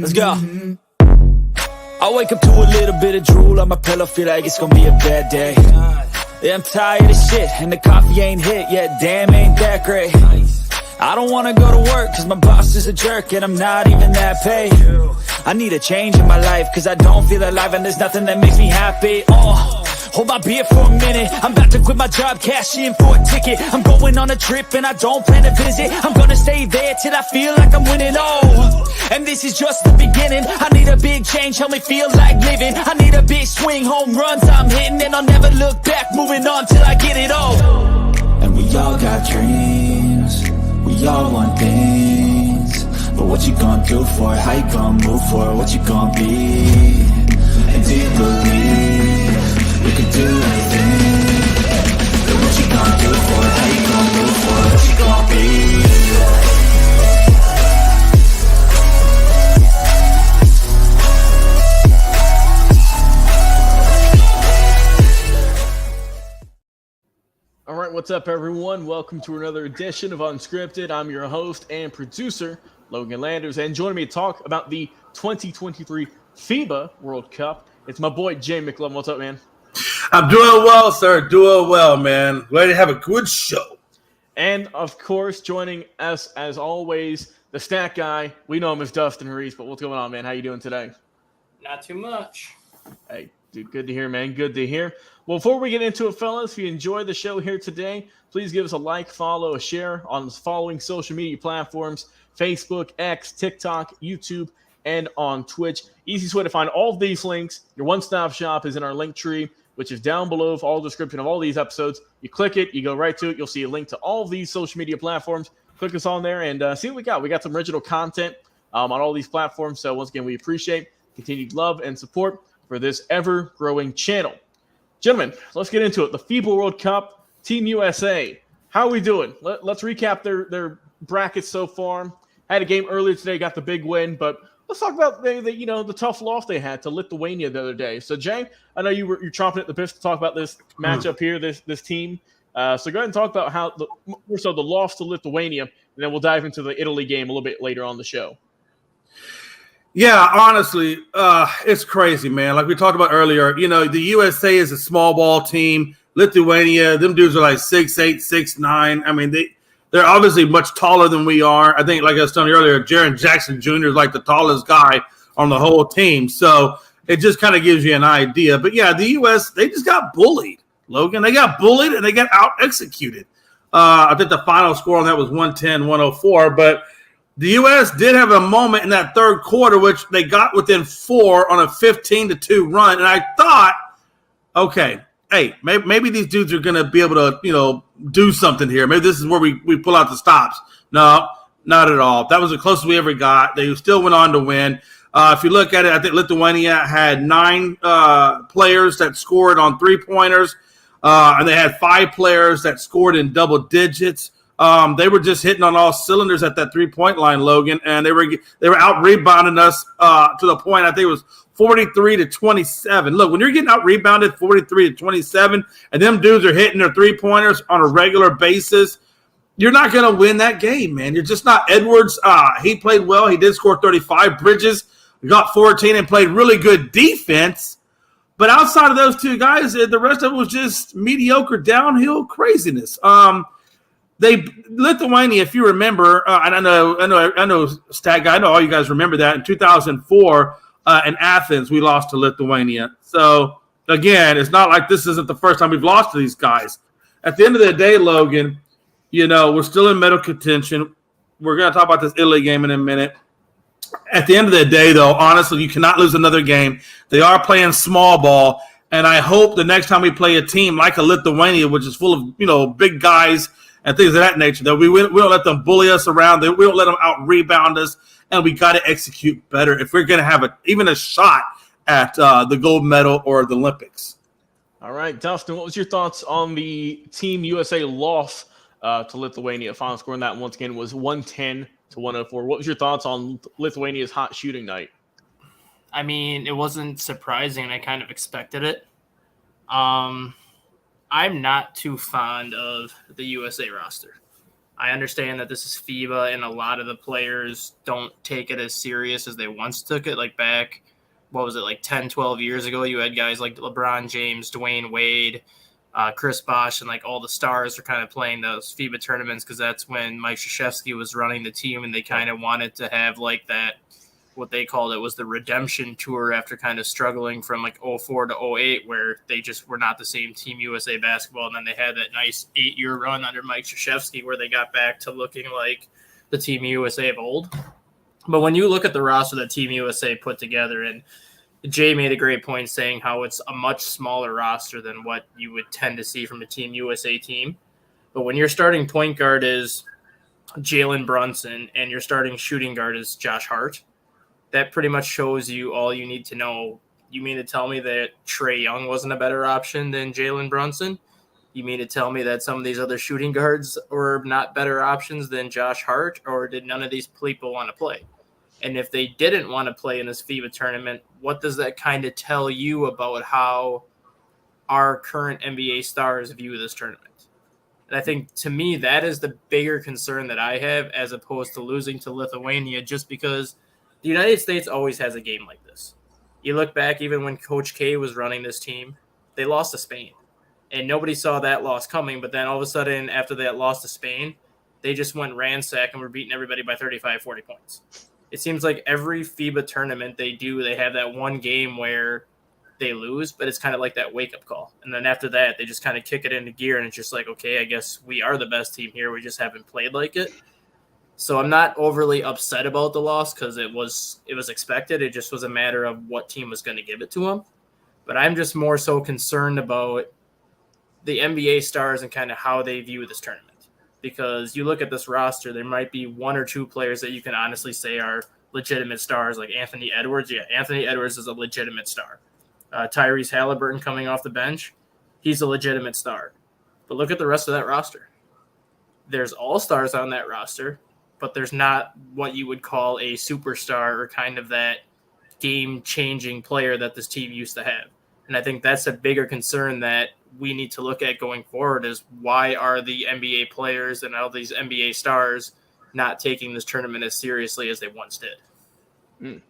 Let's go. I wake up to a little bit of drool on my pillow, feel like it's gonna be a bad day. Yeah, I'm tired of shit, and the coffee ain't hit yet, damn, ain't that great. I don't wanna go to work, cause my boss is a jerk, and I'm not even that paid. I need a change in my life, cause I don't feel alive, and there's nothing that makes me happy. Hold my beer for a minute, I'm about to quit my job, cash in for a ticket. I'm going on a trip and I don't plan to visit. I'm gonna stay there till I feel like I'm winning, and this is just the beginning. I need a big change, help me feel like living. I need a big swing, home runs I'm hitting, and I'll never look back, moving on till I get it all. And we all got dreams, we all want things, but what you gonna do for it? How you gonna move for it? What you gonna be? And do you believe you can do anything? But what you gonna do for it? How you gonna move for it? What you gonna be? All right, what's up, everyone? Welcome to another edition of Unscripted. I'm your host and producer, Logan Landers, and joining me to talk about the 2023 FIBA World Cup, it's my boy, Jay McLovin. What's up, man? I'm doing well, sir. Doing well, man. Ready to have a good show. And, of course, joining us, as always, the stat guy. We know him as Dustin Reese, but what's going on, man? How you doing today? Not too much. Hey, dude, good to hear, man. Good to hear. Well, before we get into it, fellas, if you enjoy the show here today, please give us a like, follow, a share on the following social media platforms: Facebook, X, TikTok, YouTube, and on Twitch. Easiest way to find all of these links, your one-stop shop, is in our link tree, which is down below for all the description of all these episodes. You click it, you go right to it. You'll see a link to all of these social media platforms. Click us on there and see what we got. We got some original content on all these platforms. So once again, we appreciate continued love and support for this ever-growing channel. Gentlemen, let's get into it. The FIBA World Cup, Team USA. How are we doing? Let's recap their brackets so far. Had a game earlier today, got the big win, but let's talk about the tough loss they had to Lithuania the other day. So, Jay, I know you're chomping at the bit to talk about this matchup here, this team. So go ahead and talk about how the loss to Lithuania, and then we'll dive into the Italy game a little bit later on the show. Yeah, honestly, it's crazy, man. Like we talked about earlier, the USA is a small ball team. Lithuania, them dudes are like 6'8", 6'9". I mean, they're obviously much taller than we are. I think, like I was telling you earlier, Jaren Jackson Jr. is like the tallest guy on the whole team. So it just kind of gives you an idea. But, yeah, the U.S., they just got bullied, Logan. They got bullied and they got out-executed. I think the final score on that was 110-104. But the U.S. did have a moment in that third quarter, which they got within 4 on a 15-2 run. And I thought, okay, hey, maybe these dudes are going to be able to, do something here. Maybe this is where we pull out the stops. No, not at all. That was the closest we ever got. They still went on to win. If you look at it, I think Lithuania had 9 players that scored on three-pointers, and they had 5 players that scored in double digits. They were just hitting on all cylinders at that three-point line, Logan, and they were out-rebounding us to the point, I think it was 43-27. Look, when you're getting out-rebounded 43-27, and them dudes are hitting their three-pointers on a regular basis, you're not going to win that game, man. You're just not. Edwards, he played well. He did score 35. Bridges got 14 and played really good defense. But outside of those two guys, the rest of it was just mediocre downhill craziness. Lithuania, if you remember, and I know, Stat Guy, I know all you guys remember that in 2004 in Athens, we lost to Lithuania. So again, it's not like this isn't the first time we've lost to these guys. At the end of the day, Logan, we're still in medal contention. We're going to talk about this Italy game in a minute. At the end of the day, though, honestly, you cannot lose another game. They are playing small ball, and I hope the next time we play a team like a Lithuania, which is full of big guys and things of that nature, that we don't let them bully us around. We don't let them out-rebound us, and we got to execute better if we're going to have even a shot at the gold medal or the Olympics. All right, Dustin, what was your thoughts on the Team USA loss to Lithuania? Final score in that, once again, was 110-104. What was your thoughts on Lithuania's hot shooting night? I mean, it wasn't surprising. I kind of expected it. I'm not too fond of the USA roster. I understand that this is FIBA and a lot of the players don't take it as serious as they once took it. Like back, what was it, like 10, 12 years ago, you had guys like LeBron James, Dwayne Wade, Chris Bosh, and like all the stars were kind of playing those FIBA tournaments because that's when Mike Krzyzewski was running the team, and they kind of wanted to have like that, what they called it was the redemption tour after kind of struggling from like 04 to 08, where they just were not the same Team USA basketball. And then they had that nice 8-year run under Mike Krzyzewski where they got back to looking like the Team USA of old. But when you look at the roster that Team USA put together, and Jay made a great point saying how it's a much smaller roster than what you would tend to see from a Team USA team. But when your starting point guard is Jalen Brunson and your starting shooting guard is Josh Hart, that pretty much shows you all you need to know. You mean to tell me that Trae Young wasn't a better option than Jalen Brunson? You mean to tell me that some of these other shooting guards were not better options than Josh Hart, or did none of these people want to play? And if they didn't want to play in this FIBA tournament, what does that kind of tell you about how our current NBA stars view this tournament? And I think, to me, that is the bigger concern that I have, as opposed to losing to Lithuania, just because the United States always has a game like this. You look back, even when Coach K was running this team, they lost to Spain. And nobody saw that loss coming, but then all of a sudden, after that loss to Spain, they just went ransack and were beating everybody by 35, 40 points. It seems like every FIBA tournament they have that one game where they lose, but it's kind of like that wake-up call. And then after that, they just kind of kick it into gear, and it's just like, okay, I guess we are the best team here. We just haven't played like it. So I'm not overly upset about the loss because it was expected. It just was a matter of what team was going to give it to them. But I'm just more so concerned about the NBA stars and kind of how they view this tournament. Because you look at this roster, there might be one or two players that you can honestly say are legitimate stars, like Anthony Edwards. Yeah, Anthony Edwards is a legitimate star. Tyrese Halliburton coming off the bench, he's a legitimate star. But look at the rest of that roster. There's all-stars on that roster, but there's not what you would call a superstar or kind of that game-changing player that this team used to have. And I think that's a bigger concern that we need to look at going forward, is why are the NBA players and all these NBA stars not taking this tournament as seriously as they once did?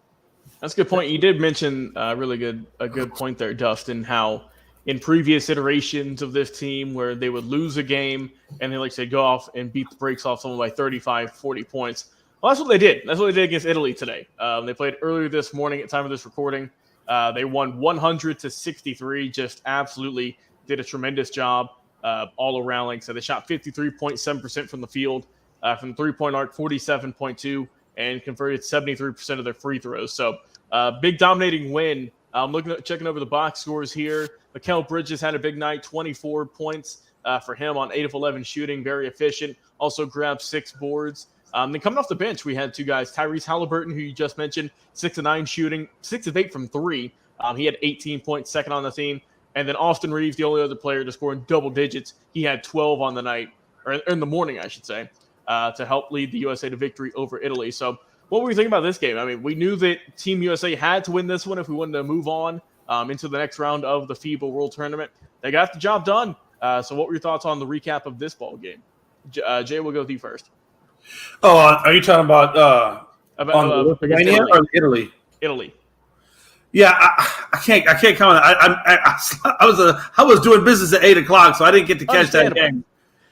That's a good point. You did mention a good point there, Dustin, how in previous iterations of this team where they would lose a game and they like to go off and beat the brakes off someone by 35, 40 points. Well, that's what they did. That's what they did against Italy today. They played earlier this morning at time of this recording. They won 100-63, just absolutely did a tremendous job all around. Like I said, they shot 53.7% from the field, from the three-point arc, 47.2%, and converted 73% of their free throws. So big dominating win. I'm checking over the box scores here. Mikal Bridges had a big night, 24 points for him on 8 of 11 shooting, very efficient. Also grabbed 6 boards. Then coming off the bench, we had two guys, Tyrese Halliburton, who you just mentioned, 6 of 9 shooting, 6 of 8 from 3. He had 18 points, second on the team. And then Austin Reeves, the only other player to score in double digits, he had 12 on the night, or in the morning, I should say, to help lead the USA to victory over Italy. So what were you thinking about this game? I mean, we knew that Team USA had to win this one if we wanted to move on into the next round of the FIBA World Tournament. They got the job done. So what were your thoughts on the recap of this ball game? Jay, we'll go with you first. Oh, are you talking about Lithuania or Italy? Italy. Yeah, I can't comment. I was doing business at 8:00, so I didn't get to catch that game.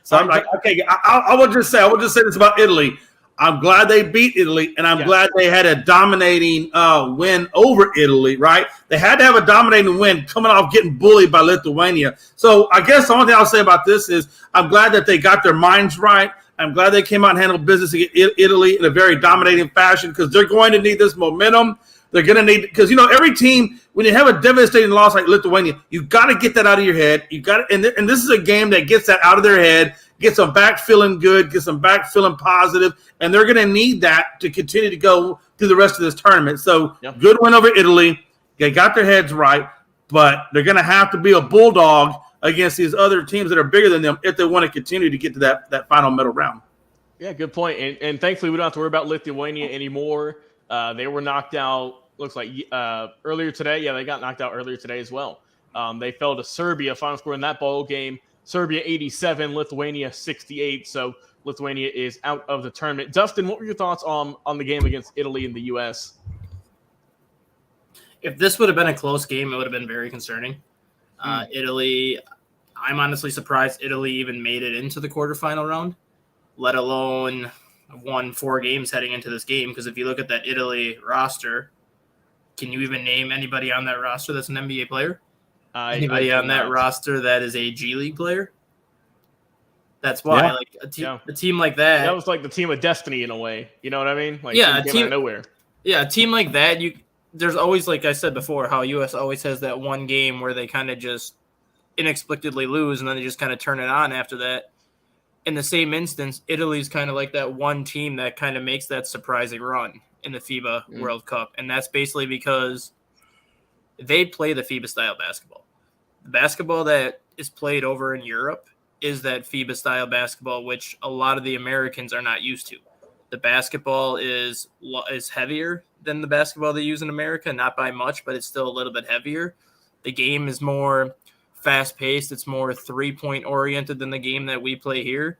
So I'm like, okay, I will just say this about Italy. I'm glad they beat Italy, and I'm glad they had a dominating win over Italy, right? They had to have a dominating win coming off getting bullied by Lithuania. So I guess the only thing I'll say about this is I'm glad that they got their minds right. I'm glad they came out and handled business against Italy in a very dominating fashion, because they're going to need this momentum. They're going to need, because, every team, when you have a devastating loss like Lithuania, you got to get that out of your head. You got and this is a game that gets that out of their head, gets them back feeling good, gets them back feeling positive, and they're going to need that to continue to go through the rest of this tournament. So Good win over Italy. They got their heads right, but they're going to have to be a bulldog against these other teams that are bigger than them if they want to continue to get to that final medal round. Yeah, good point. And thankfully, we don't have to worry about Lithuania anymore. They were knocked out, looks like, earlier today. Yeah, they got knocked out earlier today as well. They fell to Serbia, final score in that ball game. Serbia 87, Lithuania 68. So Lithuania is out of the tournament. Dustin, what were your thoughts on the game against Italy in the U.S.? If this would have been a close game, it would have been very concerning. Italy, I'm honestly surprised Italy even made it into the quarterfinal round, let alone won 4 games heading into this game. Because if you look at that Italy roster, can you even name anybody on that roster that's an NBA player? Anybody on that roster that is a G League player? That's why, a team like that. That was like the team of destiny in a way. You know what I mean? Like, a team out of nowhere. Yeah, a team like that. There's always, like I said before, how U.S. always has that one game where they kind of just inexplicably lose, and then they just kind of turn it on after that. In the same instance, Italy's kind of like that one team that kind of makes that surprising run in the FIBA World Cup, and that's basically because they play the FIBA style basketball. The basketball that is played over in Europe is that FIBA style basketball, which a lot of the Americans are not used to. The basketball is heavier than the basketball they use in America, not by much, but it's still a little bit heavier. The game is more fast-paced. It's more three-point oriented than the game that we play here.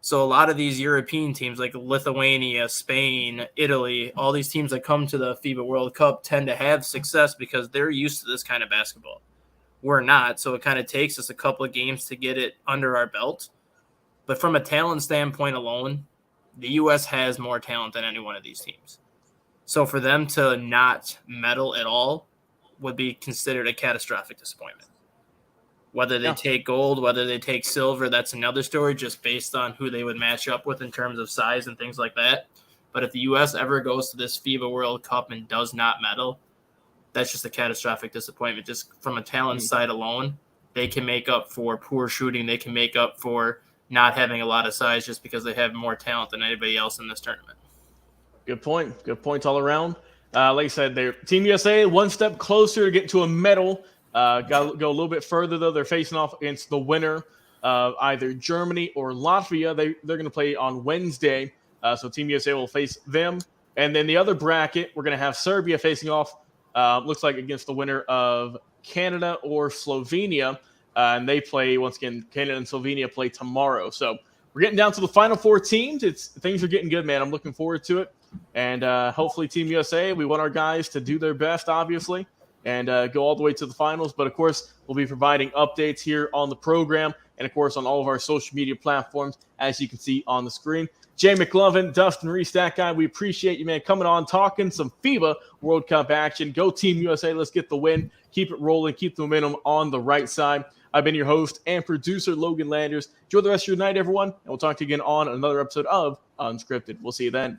So a lot of these European teams like Lithuania, Spain, Italy, all these teams that come to the FIBA World Cup tend to have success because they're used to this kind of basketball. We're not, so it kind of takes us a couple of games to get it under our belt. But from a talent standpoint alone, the U.S. has more talent than any one of these teams. So for them to not medal at all would be considered a catastrophic disappointment. Whether they take gold, whether they take silver, that's another story, just based on who they would match up with in terms of size and things like that. But if the U.S. ever goes to this FIBA World Cup and does not medal, that's just a catastrophic disappointment. Just from a talent side alone, they can make up for poor shooting. They can make up for not having a lot of size just because they have more talent than anybody else in this tournament. Good point. Good points all around. Like I said, Team USA one step closer to getting to a medal. Got to go a little bit further, though. They're facing off against the winner of either Germany or Latvia. They're going to play on Wednesday. So Team USA will face them. And then the other bracket, we're going to have Serbia facing off, looks like, against the winner of Canada or Slovenia. And they play, once again, Canada and Slovenia play tomorrow. So we're getting down to the final 4 teams. Things are getting good, man. I'm looking forward to it. And hopefully Team USA, we want our guys to do their best, obviously, and go all the way to the finals. But, of course, we'll be providing updates here on the program and, of course, on all of our social media platforms, as you can see on the screen. Jay McLovin, Dustin Reese, that guy, we appreciate you, man, coming on, talking some FIBA World Cup action. Go Team USA. Let's get the win. Keep it rolling. Keep the momentum on the right side. I've been your host and producer, Logan Landers. Enjoy the rest of your night, everyone, and we'll talk to you again on another episode of Unscripted. We'll see you then.